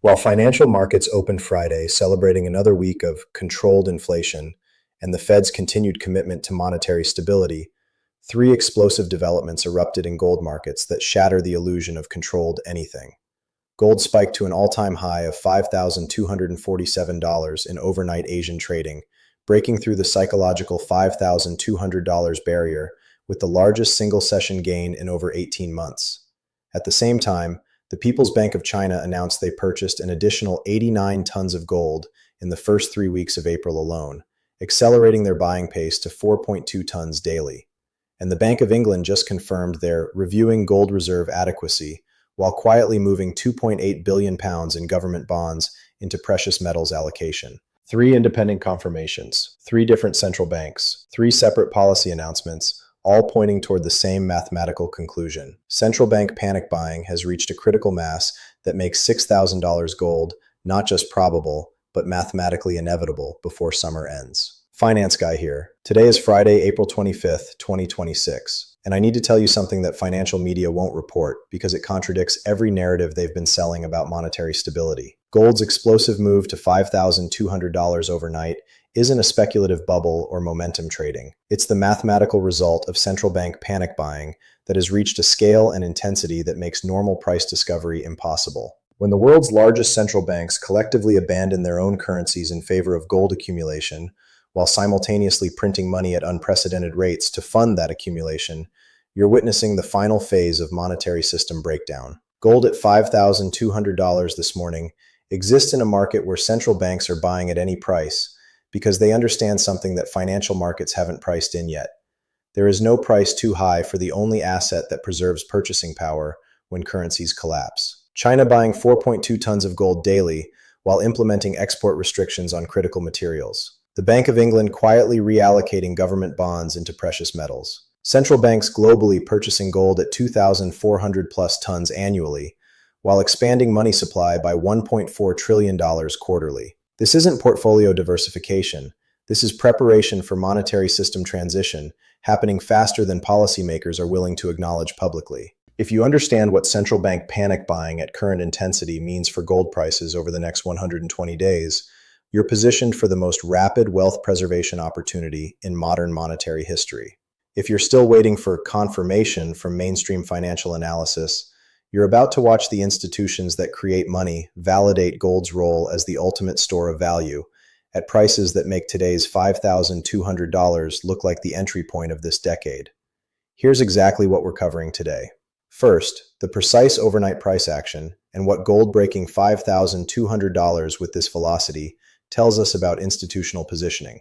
While financial markets opened Friday, celebrating another week of controlled inflation and the Fed's continued commitment to monetary stability, three explosive developments erupted in gold markets that shatter the illusion of controlled anything. Gold spiked to an all-time high of $5,247 in overnight Asian trading, breaking through the psychological $5,200 barrier with the largest single-session gain in over 18 months. At the same time, the People's Bank of China announced they purchased an additional 89 tons of gold in the first 3 weeks of April alone, accelerating their buying pace to 4.2 tons daily. And the Bank of England just confirmed they're reviewing gold reserve adequacy while quietly moving £2.8 billion in government bonds into precious metals allocation. Three independent confirmations, three different central banks, three separate policy announcements, all pointing toward the same mathematical conclusion. Central bank panic buying has reached a critical mass that makes $6,000 gold not just probable, but mathematically inevitable before summer ends. Finance Guy here. Today is Friday, April 25th, 2026, and I need to tell you something that financial media won't report because it contradicts every narrative they've been selling about monetary stability. Gold's explosive move to $5,200 overnight isn't a speculative bubble or momentum trading. It's the mathematical result of central bank panic buying that has reached a scale and intensity that makes normal price discovery impossible. When the world's largest central banks collectively abandon their own currencies in favor of gold accumulation, while simultaneously printing money at unprecedented rates to fund that accumulation, you're witnessing the final phase of monetary system breakdown. Gold at $5,200 this morning exists in a market where central banks are buying at any price because they understand something that financial markets haven't priced in yet. There is no price too high for the only asset that preserves purchasing power when currencies collapse. China buying 4.2 tons of gold daily while implementing export restrictions on critical materials. The Bank of England quietly reallocating government bonds into precious metals. Central banks globally purchasing gold at 2,400 plus tons annually, while expanding money supply by $1.4 trillion quarterly. This isn't portfolio diversification. This is preparation for monetary system transition, happening faster than policymakers are willing to acknowledge publicly. If you understand what central bank panic buying at current intensity means for gold prices over the next 120 days, you're positioned for the most rapid wealth preservation opportunity in modern monetary history. If you're still waiting for confirmation from mainstream financial analysis, you're about to watch the institutions that create money validate gold's role as the ultimate store of value at prices that make today's $5,200 look like the entry point of this decade. Here's exactly what we're covering today. First, the precise overnight price action and what gold breaking $5,200 with this velocity tells us about institutional positioning.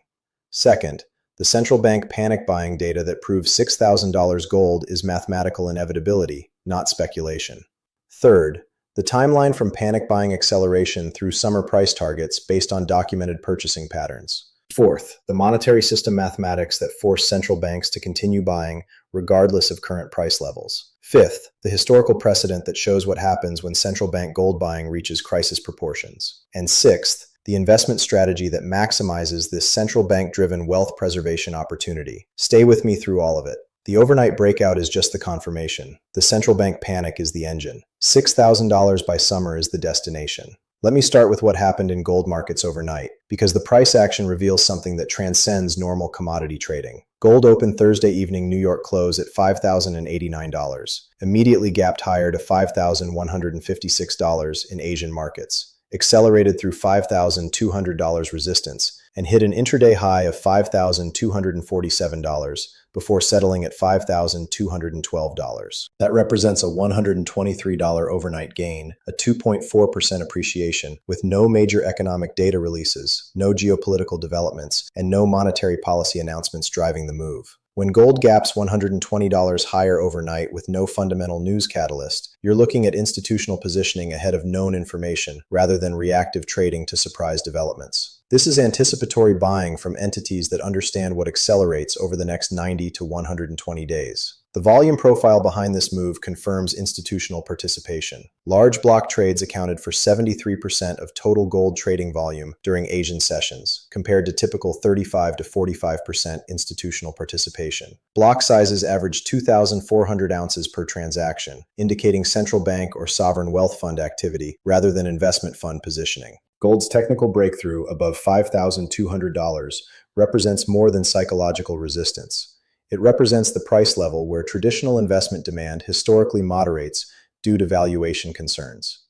Second, the central bank panic buying data that proves $6,000 gold is mathematical inevitability, not speculation. Third, the timeline from panic buying acceleration through summer price targets based on documented purchasing patterns. Fourth, the monetary system mathematics that force central banks to continue buying regardless of current price levels. Fifth, the historical precedent that shows what happens when central bank gold buying reaches crisis proportions. And sixth, the investment strategy that maximizes this central bank-driven wealth preservation opportunity. Stay with me through all of it. The overnight breakout is just the confirmation. The central bank panic is the engine. $6,000 by summer is the destination. Let me start with what happened in gold markets overnight, because the price action reveals something that transcends normal commodity trading. Gold opened Thursday evening New York close at $5,089, immediately gapped higher to $5,156 in Asian markets, accelerated through $5,200 resistance, and hit an intraday high of $5,247 before settling at $5,212. That represents a $123 overnight gain, a 2.4% appreciation, with no major economic data releases, no geopolitical developments, and no monetary policy announcements driving the move. When gold gaps $120 higher overnight with no fundamental news catalyst, you're looking at institutional positioning ahead of known information rather than reactive trading to surprise developments. This is anticipatory buying from entities that understand what accelerates over the next 90 to 120 days. The The volume profile behind this move confirms institutional participation. Large block trades accounted for 73% of total gold trading volume during Asian sessions, compared to typical 35 to 45% institutional participation. Block sizes averaged 2,400 ounces per transaction, indicating central bank or sovereign wealth fund activity rather than investment fund positioning. Gold's technical breakthrough above $5,200 represents more than psychological resistance. It represents the price level where traditional investment demand historically moderates due to valuation concerns.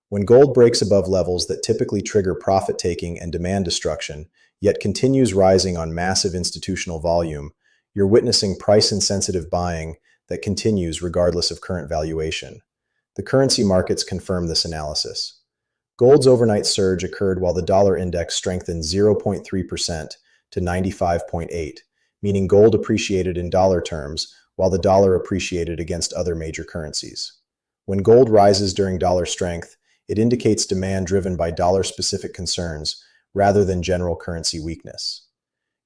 When gold breaks above levels that typically trigger profit-taking and demand destruction, yet continues rising on massive institutional volume, you're witnessing price-insensitive buying that continues regardless of current valuation. The currency markets confirm this analysis. Gold's overnight surge occurred while the dollar index strengthened 0.3% to 95.8, meaning gold appreciated in dollar terms while the dollar appreciated against other major currencies. When gold rises during dollar strength, it indicates demand driven by dollar-specific concerns rather than general currency weakness.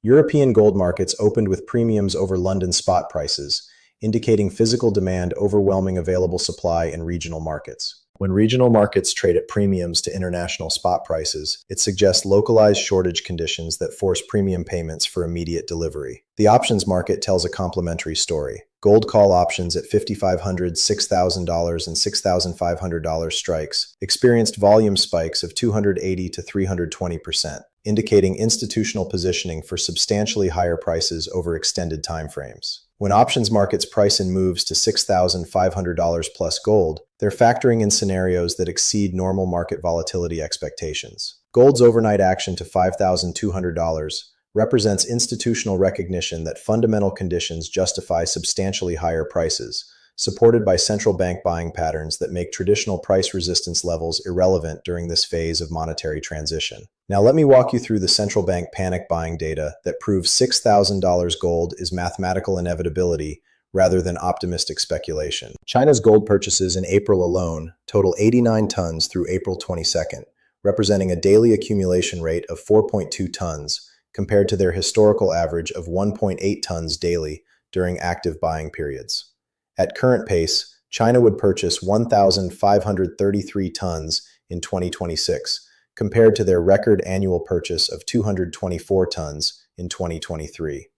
European gold markets opened with premiums over London spot prices, indicating physical demand overwhelming available supply in regional markets. When regional markets trade at premiums to international spot prices, it suggests localized shortage conditions that force premium payments for immediate delivery. The options market tells a complementary story. Gold call options at $5,500, $6,000, and $6,500 strikes experienced volume spikes of 280 to 320%, indicating institutional positioning for substantially higher prices over extended timeframes. When options markets price in moves to $6,500 plus gold, they're factoring in scenarios that exceed normal market volatility expectations. Gold's overnight action to $5,200 represents institutional recognition that fundamental conditions justify substantially higher prices, supported by central bank buying patterns that make traditional price resistance levels irrelevant during this phase of monetary transition. Now let me walk you through the central bank panic buying data that proves $6,000 gold is mathematical inevitability rather than optimistic speculation. China's gold purchases in April alone total 89 tons through April 22nd, representing a daily accumulation rate of 4.2 tons compared to their historical average of 1.8 tons daily during active buying periods. At current pace, China would purchase 1,533 tons in 2026, compared to their record annual purchase of 224 tons in 2023.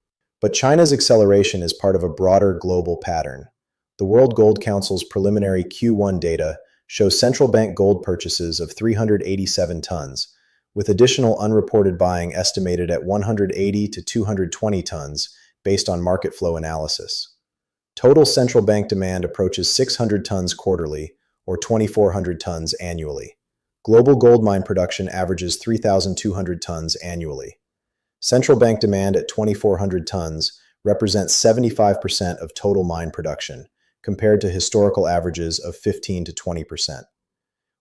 But China's acceleration is part of a broader global pattern. The World Gold Council's preliminary Q1 data shows central bank gold purchases of 387 tons, with additional unreported buying estimated at 180 to 220 tons based on market flow analysis. Total central bank demand approaches 600 tons quarterly, or 2,400 tons annually. Global gold mine production averages 3,200 tons annually. Central bank demand at 2,400 tons represents 75% of total mine production, compared to historical averages of 15 to 20%.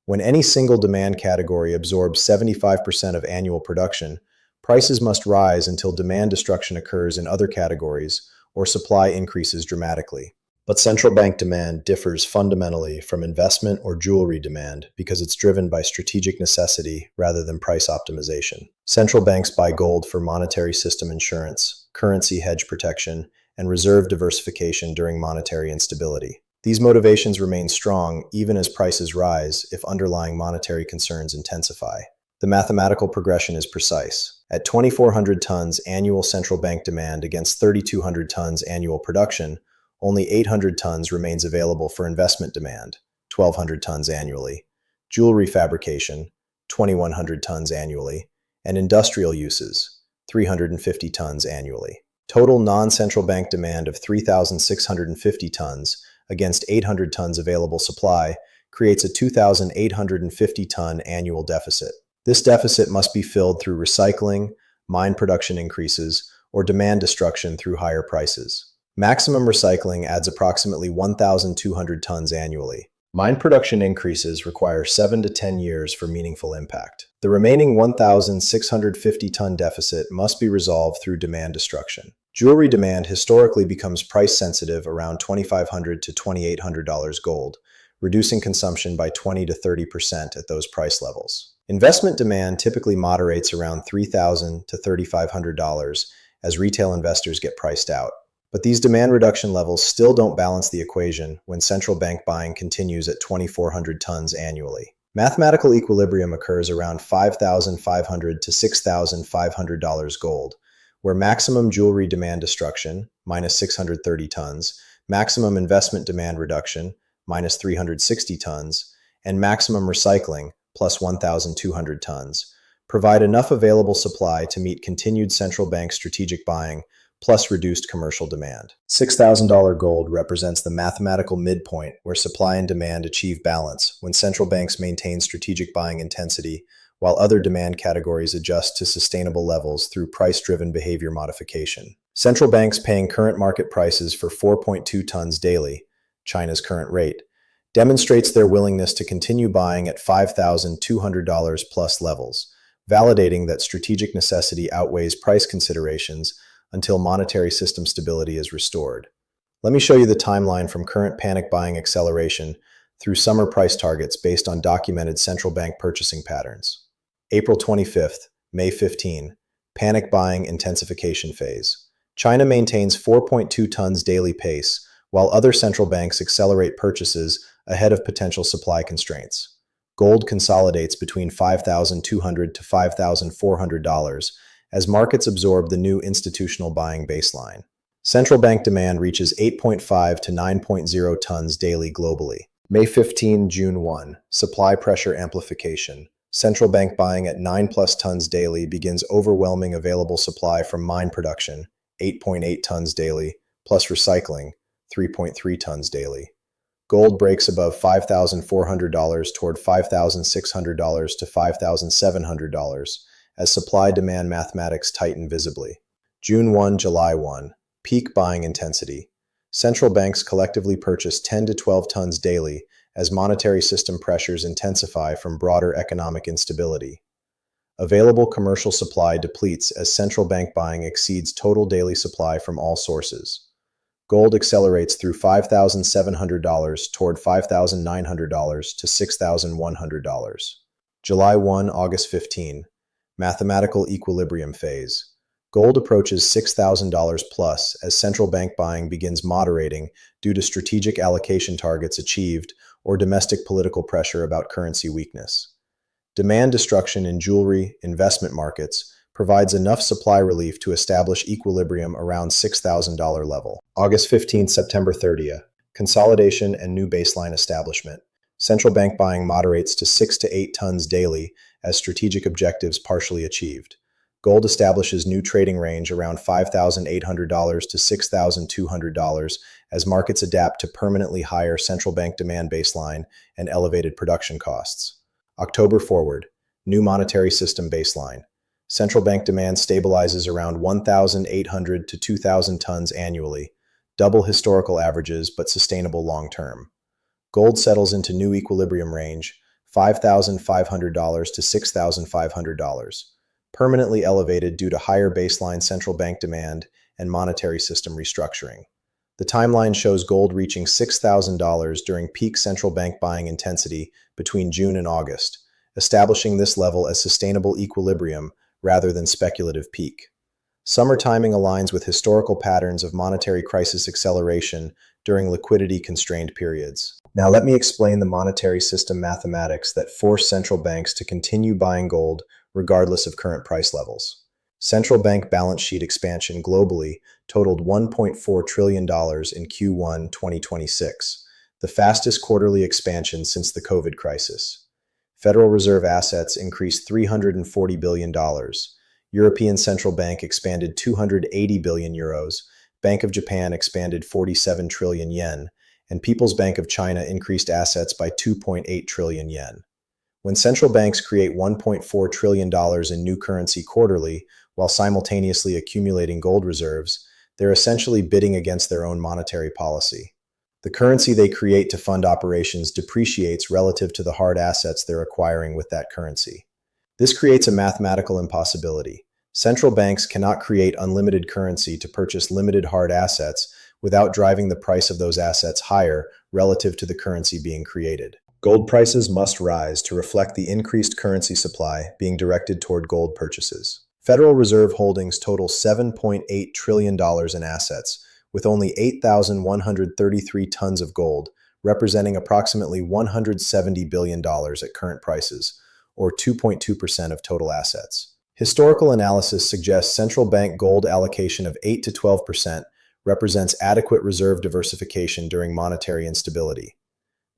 When any single demand category absorbs 75% of annual production, prices must rise until demand destruction occurs in other categories or supply increases dramatically. But central bank demand differs fundamentally from investment or jewelry demand because it's driven by strategic necessity rather than price optimization. Central banks buy gold for monetary system insurance, currency hedge protection, and reserve diversification during monetary instability. These motivations remain strong even as prices rise if underlying monetary concerns intensify. The mathematical progression is precise. At 2,400 tons annual central bank demand against 3,200 tons annual production, only 800 tons remains available for investment demand, 1,200 tons annually, jewelry fabrication, 2,100 tons annually, and industrial uses, 350 tons annually. Total non-central bank demand of 3,650 tons against 800 tons available supply creates a 2,850 ton annual deficit. This deficit must be filled through recycling, mine production increases, or demand destruction through higher prices. Maximum recycling adds approximately 1,200 tons annually. Mine production increases require 7 to 10 years for meaningful impact. The remaining 1,650 ton deficit must be resolved through demand destruction. Jewelry demand historically becomes price sensitive around $2,500 to $2,800 gold, reducing consumption by 20 to 30% at those price levels. Investment demand typically moderates around $3,000 to $3,500 as retail investors get priced out. But these demand reduction levels still don't balance the equation when central bank buying continues at 2,400 tons annually. Mathematical equilibrium occurs around $5,500 to $6,500 gold, where maximum jewelry demand destruction, minus 630 tons, maximum investment demand reduction, minus 360 tons, and maximum recycling, plus 1,200 tons, provide enough available supply to meet continued central bank strategic buying plus reduced commercial demand. $6,000 gold represents the mathematical midpoint where supply and demand achieve balance when central banks maintain strategic buying intensity while other demand categories adjust to sustainable levels through price-driven behavior modification. Central banks paying current market prices for 4.2 tons daily, China's current rate, demonstrates their willingness to continue buying at $5,200 plus levels, validating that strategic necessity outweighs price considerations until monetary system stability is restored. Let me show you the timeline from current panic buying acceleration through summer price targets based on documented central bank purchasing patterns. April 25th, May 15, panic buying intensification phase. China maintains 4.2 tons daily pace, while other central banks accelerate purchases ahead of potential supply constraints. Gold consolidates between $5,200 to $5,400 as markets absorb the new institutional buying baseline. Central bank demand reaches 8.5 to 9.0 tons daily globally. May 15, June 1, supply pressure amplification. Central bank buying at 9 plus tons daily begins overwhelming available supply from mine production, 8.8 tons daily, plus recycling, 3.3 tons daily. Gold breaks above $5,400 toward $5,600 to $5,700 as supply-demand mathematics tighten visibly. June 1, July 1, peak buying intensity. Central banks collectively purchase 10 to 12 tons daily as monetary system pressures intensify from broader economic instability. Available commercial supply depletes as central bank buying exceeds total daily supply from all sources. Gold accelerates through $5,700 toward $5,900 to $6,100. July 1, August 15. Mathematical equilibrium phase. Gold approaches $6,000 plus as central bank buying begins moderating due to strategic allocation targets achieved or domestic political pressure about currency weakness. Demand destruction in jewelry, investment markets provides enough supply relief to establish equilibrium around $6,000 level. August 15th, September 30th. Consolidation and new baseline establishment. Central bank buying moderates to 6 to 8 tons daily as strategic objectives partially achieved. Gold establishes new trading range around $5,800 to $6,200 as markets adapt to permanently higher central bank demand baseline and elevated production costs. October forward, new monetary system baseline. Central bank demand stabilizes around 1,800 to 2,000 tons annually, double historical averages but sustainable long term. Gold settles into new equilibrium range, $5,500 to $6,500, permanently elevated due to higher baseline central bank demand and monetary system restructuring. The timeline shows gold reaching $6,000 during peak central bank buying intensity between June and August, establishing this level as sustainable equilibrium rather than speculative peak. Summer timing aligns with historical patterns of monetary crisis acceleration during liquidity-constrained periods. Now let me explain the monetary system mathematics that force central banks to continue buying gold regardless of current price levels. Central bank balance sheet expansion globally totaled $1.4 trillion in Q1 2026, the fastest quarterly expansion since the COVID crisis. Federal Reserve assets increased $340 billion. European Central Bank expanded 280 billion euros, Bank of Japan expanded 47 trillion yen, and People's Bank of China increased assets by 2.8 trillion yen. When central banks create $1.4 trillion in new currency quarterly while simultaneously accumulating gold reserves, they're essentially bidding against their own monetary policy. The currency they create to fund operations depreciates relative to the hard assets they're acquiring with that currency. This creates a mathematical impossibility. Central banks cannot create unlimited currency to purchase limited hard assets without driving the price of those assets higher relative to the currency being created. Gold prices must rise to reflect the increased currency supply being directed toward gold purchases. Federal Reserve holdings total $7.8 trillion in assets, with only 8,133 tons of gold, representing approximately $170 billion at current prices, or 2.2% of total assets. Historical analysis suggests central bank gold allocation of 8 to 12% represents adequate reserve diversification during monetary instability.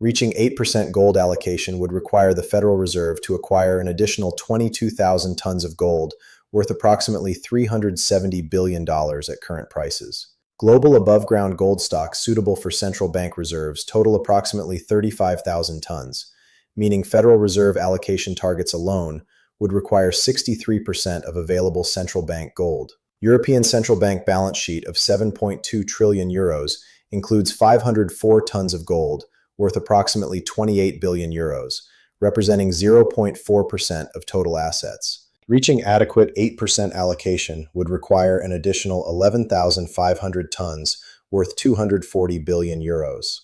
Reaching 8% gold allocation would require the Federal Reserve to acquire an additional 22,000 tons of gold, worth approximately $370 billion at current prices. Global above-ground gold stocks suitable for central bank reserves total approximately 35,000 tons, meaning Federal Reserve allocation targets alone would require 63% of available central bank gold. European Central Bank balance sheet of 7.2 trillion euros includes 504 tons of gold, worth approximately 28 billion euros, representing 0.4% of total assets. Reaching adequate 8% allocation would require an additional 11,500 tons, worth 240 billion euros.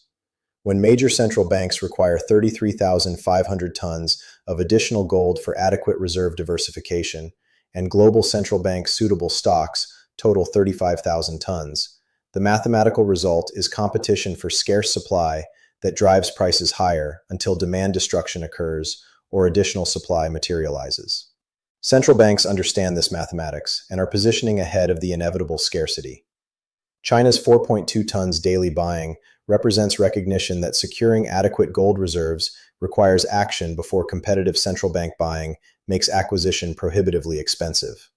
When major central banks require 33,500 tons of additional gold for adequate reserve diversification, and global central bank suitable stocks total 35,000 tons, the mathematical result is competition for scarce supply that drives prices higher until demand destruction occurs or additional supply materializes. Central banks understand this mathematics and are positioning ahead of the inevitable scarcity. China's 4.2 tons daily buying represents recognition that securing adequate gold reserves requires action before competitive central bank buying makes acquisition prohibitively expensive.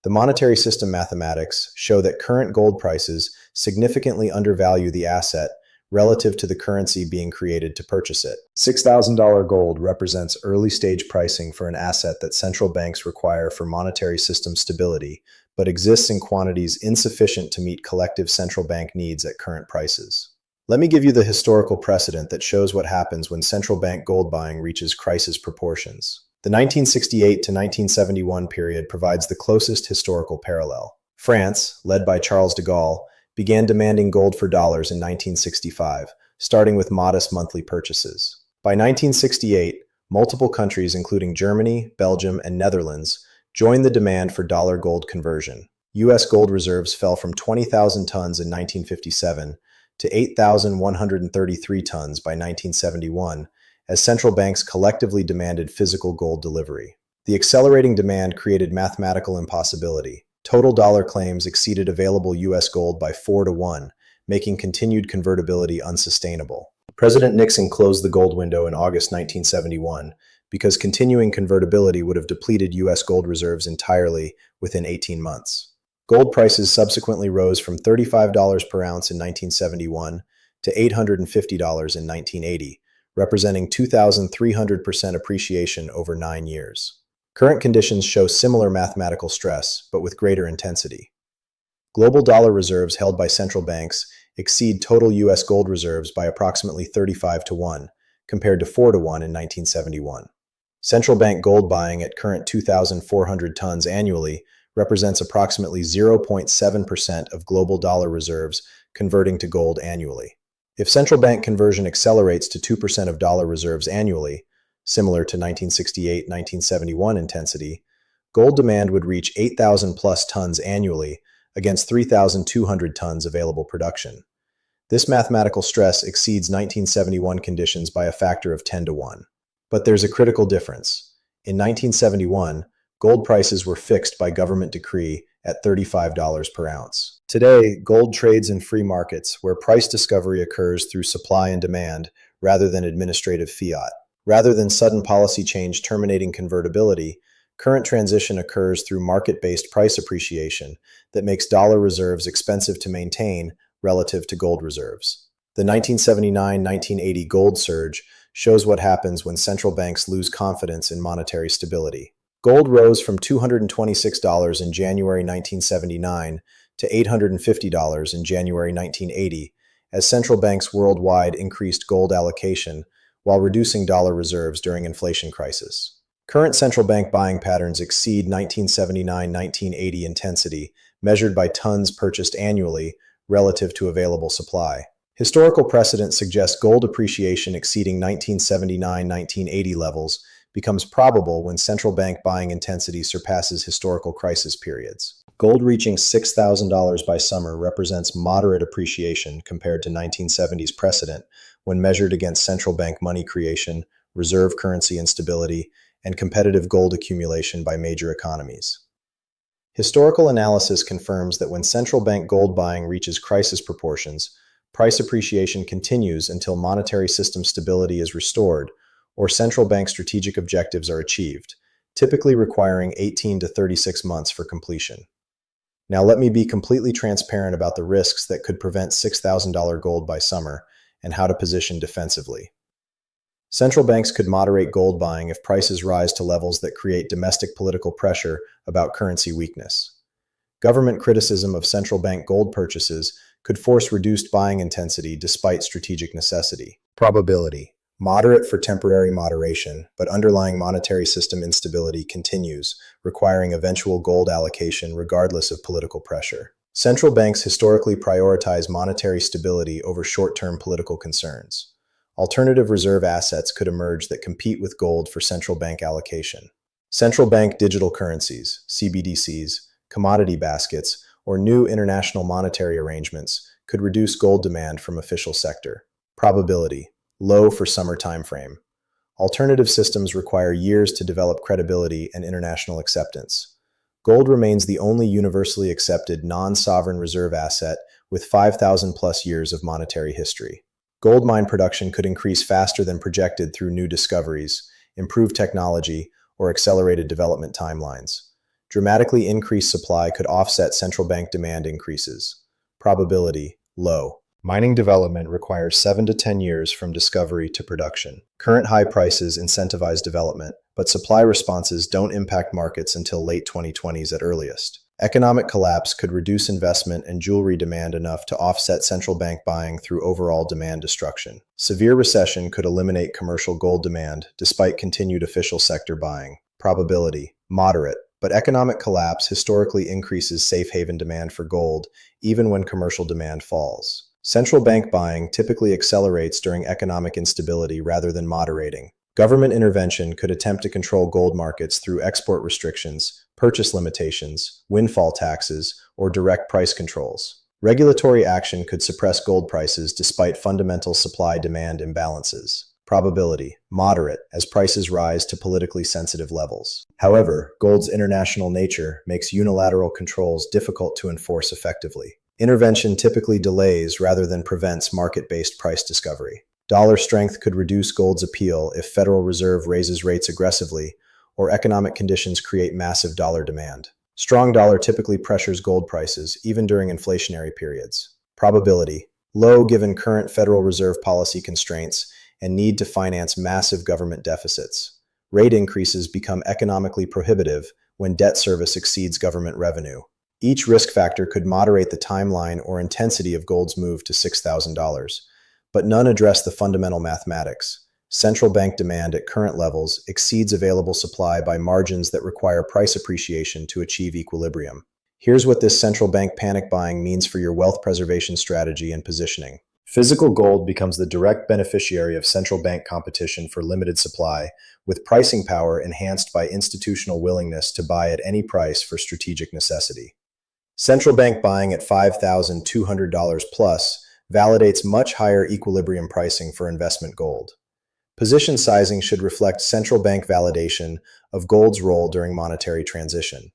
The monetary system mathematics show that current gold prices significantly undervalue the asset relative to the currency being created to purchase it. $6,000 gold represents early-stage pricing for an asset that central banks require for monetary system stability, but exists in quantities insufficient to meet collective central bank needs at current prices. Let me give you the historical precedent that shows what happens when central bank gold buying reaches crisis proportions. The 1968 to 1971 period provides the closest historical parallel. France, led by Charles de Gaulle, began demanding gold for dollars in 1965, starting with modest monthly purchases. By 1968, multiple countries, including Germany, Belgium, and Netherlands, joined the demand for dollar-gold conversion. U.S. gold reserves fell from 20,000 tons in 1957 to 8,133 tons by 1971, as central banks collectively demanded physical gold delivery. The accelerating demand created mathematical impossibility. Total dollar claims exceeded available U.S. gold by 4 to 1, making continued convertibility unsustainable. President Nixon closed the gold window in August 1971 because continuing convertibility would have depleted U.S. gold reserves entirely within 18 months. Gold prices subsequently rose from $35 per ounce in 1971 to $850 in 1980, representing 2,300% appreciation over 9 years. Current conditions show similar mathematical stress, but with greater intensity. Global dollar reserves held by central banks exceed total U.S. gold reserves by approximately 35 to 1, compared to 4 to 1 in 1971. Central bank gold buying at current 2,400 tons annually represents approximately 0.7% of global dollar reserves converting to gold annually. If central bank conversion accelerates to 2% of dollar reserves annually, similar to 1968-1971 intensity, gold demand would reach 8,000 plus tons annually against 3,200 tons available production. This mathematical stress exceeds 1971 conditions by a factor of 10 to 1. But there's a critical difference. In 1971, gold prices were fixed by government decree at $35 per ounce. Today, gold trades in free markets where price discovery occurs through supply and demand rather than administrative fiat. Rather than sudden policy change terminating convertibility, current transition occurs through market-based price appreciation that makes dollar reserves expensive to maintain relative to gold reserves. The 1979-1980 gold surge shows what happens when central banks lose confidence in monetary stability. Gold rose from $226 in January 1979 to $850 in January 1980 as central banks worldwide increased gold allocation while reducing dollar reserves during inflation crisis. Current central bank buying patterns exceed 1979-1980 intensity, measured by tons purchased annually relative to available supply. Historical precedent suggests gold appreciation exceeding 1979-1980 levels becomes probable when central bank buying intensity surpasses historical crisis periods. Gold reaching $6,000 by summer represents moderate appreciation compared to 1970s precedent when measured against central bank money creation, reserve currency instability, and competitive gold accumulation by major economies. Historical analysis confirms that when central bank gold buying reaches crisis proportions, price appreciation continues until monetary system stability is restored or central bank strategic objectives are achieved, typically requiring 18 to 36 months for completion. Now let me be completely transparent about the risks that could prevent $6,000 gold by summer and how to position defensively. Central banks could moderate gold buying if prices rise to levels that create domestic political pressure about currency weakness. Government criticism of central bank gold purchases could force reduced buying intensity despite strategic necessity. Probability: moderate for temporary moderation, but underlying monetary system instability continues, requiring eventual gold allocation regardless of political pressure. Central banks historically prioritize monetary stability over short-term political concerns. Alternative reserve assets could emerge that compete with gold for central bank allocation. Central bank digital currencies, CBDCs, commodity baskets, or new international monetary arrangements could reduce gold demand from official sector. Probability: low for summer timeframe. Alternative systems require years to develop credibility and international acceptance. Gold remains the only universally accepted non-sovereign reserve asset with 5,000 plus years of monetary history. Gold mine production could increase faster than projected through new discoveries, improved technology, or accelerated development timelines. Dramatically increased supply could offset central bank demand increases. Probability: low. Mining development requires 7 to 10 years from discovery to production. Current high prices incentivize development, but supply responses don't impact markets until late 2020s at earliest. Economic collapse could reduce investment and jewelry demand enough to offset central bank buying through overall demand destruction. Severe recession could eliminate commercial gold demand despite continued official sector buying. Probability: moderate, but economic collapse historically increases safe haven demand for gold even when commercial demand falls. Central bank buying typically accelerates during economic instability rather than moderating. Government intervention could attempt to control gold markets through export restrictions, purchase limitations, windfall taxes, or direct price controls. Regulatory action could suppress gold prices despite fundamental supply-demand imbalances. Probability: moderate, as prices rise to politically sensitive levels. However, gold's international nature makes unilateral controls difficult to enforce effectively. Intervention typically delays rather than prevents market-based price discovery. Dollar strength could reduce gold's appeal if Federal Reserve raises rates aggressively or economic conditions create massive dollar demand. Strong dollar typically pressures gold prices, even during inflationary periods. Probability: low given current Federal Reserve policy constraints and need to finance massive government deficits. Rate increases become economically prohibitive when debt service exceeds government revenue. Each risk factor could moderate the timeline or intensity of gold's move to $6,000, but none address the fundamental mathematics. Central bank demand at current levels exceeds available supply by margins that require price appreciation to achieve equilibrium. Here's what this central bank panic buying means for your wealth preservation strategy and positioning. Physical gold becomes the direct beneficiary of central bank competition for limited supply, with pricing power enhanced by institutional willingness to buy at any price for strategic necessity. Central bank buying at $5,200 plus validates much higher equilibrium pricing for investment gold. Position sizing should reflect central bank validation of gold's role during monetary transition.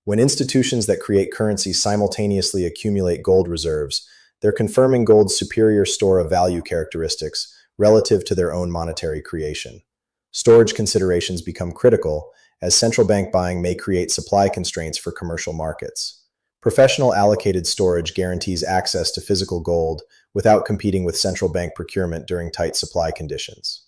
When institutions that create currency simultaneously accumulate gold reserves, they're confirming gold's superior store of value characteristics relative to their own monetary creation. Storage considerations become critical, as central bank buying may create supply constraints for commercial markets. Professional allocated storage guarantees access to physical gold without competing with central bank procurement during tight supply conditions.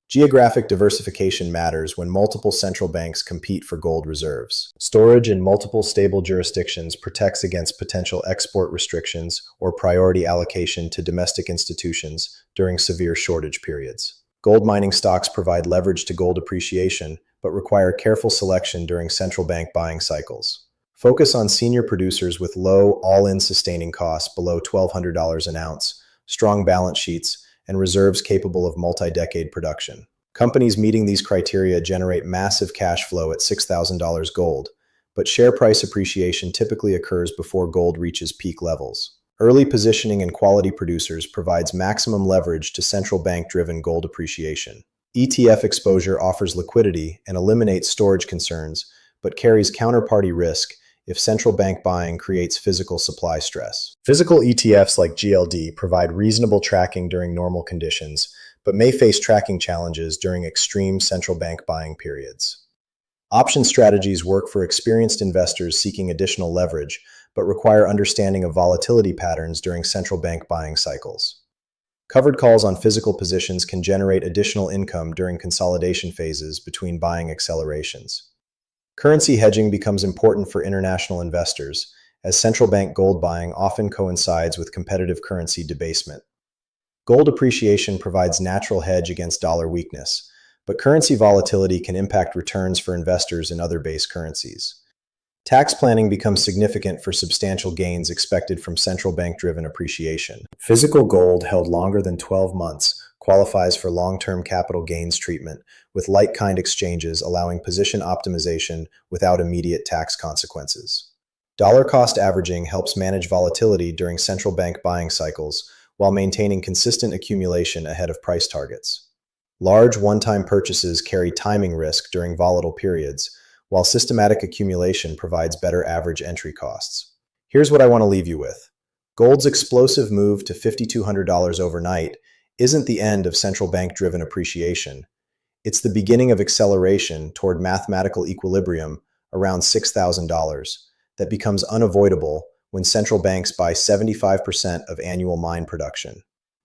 Geographic diversification matters when multiple central banks compete for gold reserves. Storage in multiple stable jurisdictions protects against potential export restrictions or priority allocation to domestic institutions during severe shortage periods. Gold mining stocks provide leverage to gold appreciation, but require careful selection during central bank buying cycles. Focus on senior producers with low all-in sustaining costs below $1,200 an ounce, strong balance sheets, and reserves capable of multi-decade production. Companies meeting these criteria generate massive cash flow at $6,000 gold, but share price appreciation typically occurs before gold reaches peak levels. Early positioning in quality producers provides maximum leverage to central bank-driven gold appreciation. ETF exposure offers liquidity and eliminates storage concerns, but carries counterparty risk if central bank buying creates physical supply stress. Physical ETFs like GLD provide reasonable tracking during normal conditions, but may face tracking challenges during extreme central bank buying periods. Option strategies work for experienced investors seeking additional leverage, but require understanding of volatility patterns during central bank buying cycles. Covered calls on physical positions can generate additional income during consolidation phases between buying accelerations. Currency hedging becomes important for international investors, as central bank gold buying often coincides with competitive currency debasement. Gold appreciation provides natural hedge against dollar weakness, but currency volatility can impact returns for investors in other base currencies. Tax planning becomes significant for substantial gains expected from central bank-driven appreciation. Physical gold held longer than 12 months qualifies for long-term capital gains treatment, with like-kind exchanges allowing position optimization without immediate tax consequences. Dollar-cost averaging helps manage volatility during central bank buying cycles while maintaining consistent accumulation ahead of price targets. Large one-time purchases carry timing risk during volatile periods, while systematic accumulation provides better average entry costs. Here's what I want to leave you with. Gold's explosive move to $5,200 overnight isn't the end of central bank-driven appreciation. It's the beginning of acceleration toward mathematical equilibrium around $6,000 that becomes unavoidable when central banks buy 75% of annual mine production.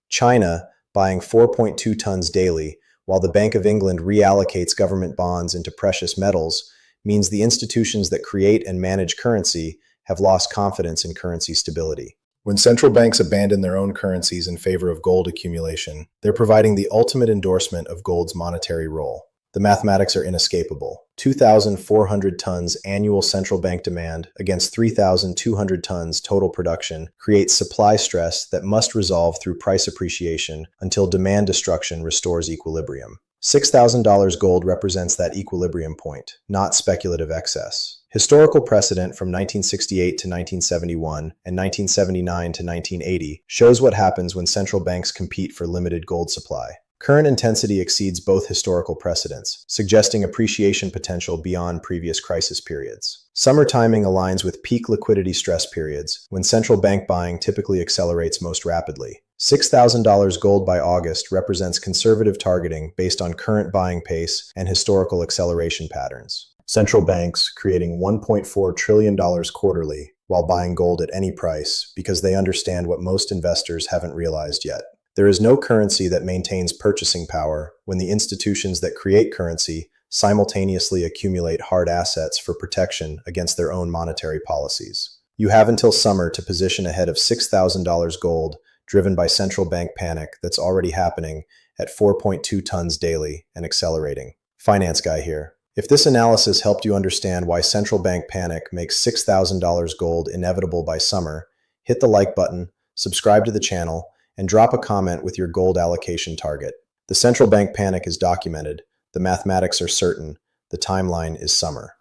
China, buying 4.2 tons daily, while the Bank of England reallocates government bonds into precious metals, means the institutions that create and manage currency have lost confidence in currency stability. When central banks abandon their own currencies in favor of gold accumulation, they're providing the ultimate endorsement of gold's monetary role. The mathematics are inescapable. 2,400 tons annual central bank demand against 3,200 tons total production creates supply stress that must resolve through price appreciation until demand destruction restores equilibrium. $6,000 gold represents that equilibrium point, not speculative excess. Historical precedent from 1968 to 1971 and 1979 to 1980 shows what happens when central banks compete for limited gold supply. Current intensity exceeds both historical precedents, suggesting appreciation potential beyond previous crisis periods. Summer timing aligns with peak liquidity stress periods, when central bank buying typically accelerates most rapidly. $6,000 gold by August represents conservative targeting based on current buying pace and historical acceleration patterns. Central banks creating $1.4 trillion quarterly while buying gold at any price because they understand what most investors haven't realized yet. There is no currency that maintains purchasing power when the institutions that create currency simultaneously accumulate hard assets for protection against their own monetary policies. You have until summer to position ahead of $6,000 gold driven by central bank panic that's already happening at 4.2 tons daily and accelerating. Finance Guy here. If this analysis helped you understand why central bank panic makes $6,000 gold inevitable by summer, hit the like button, subscribe to the channel, and drop a comment with your gold allocation target. The central bank panic is documented, the mathematics are certain, the timeline is summer.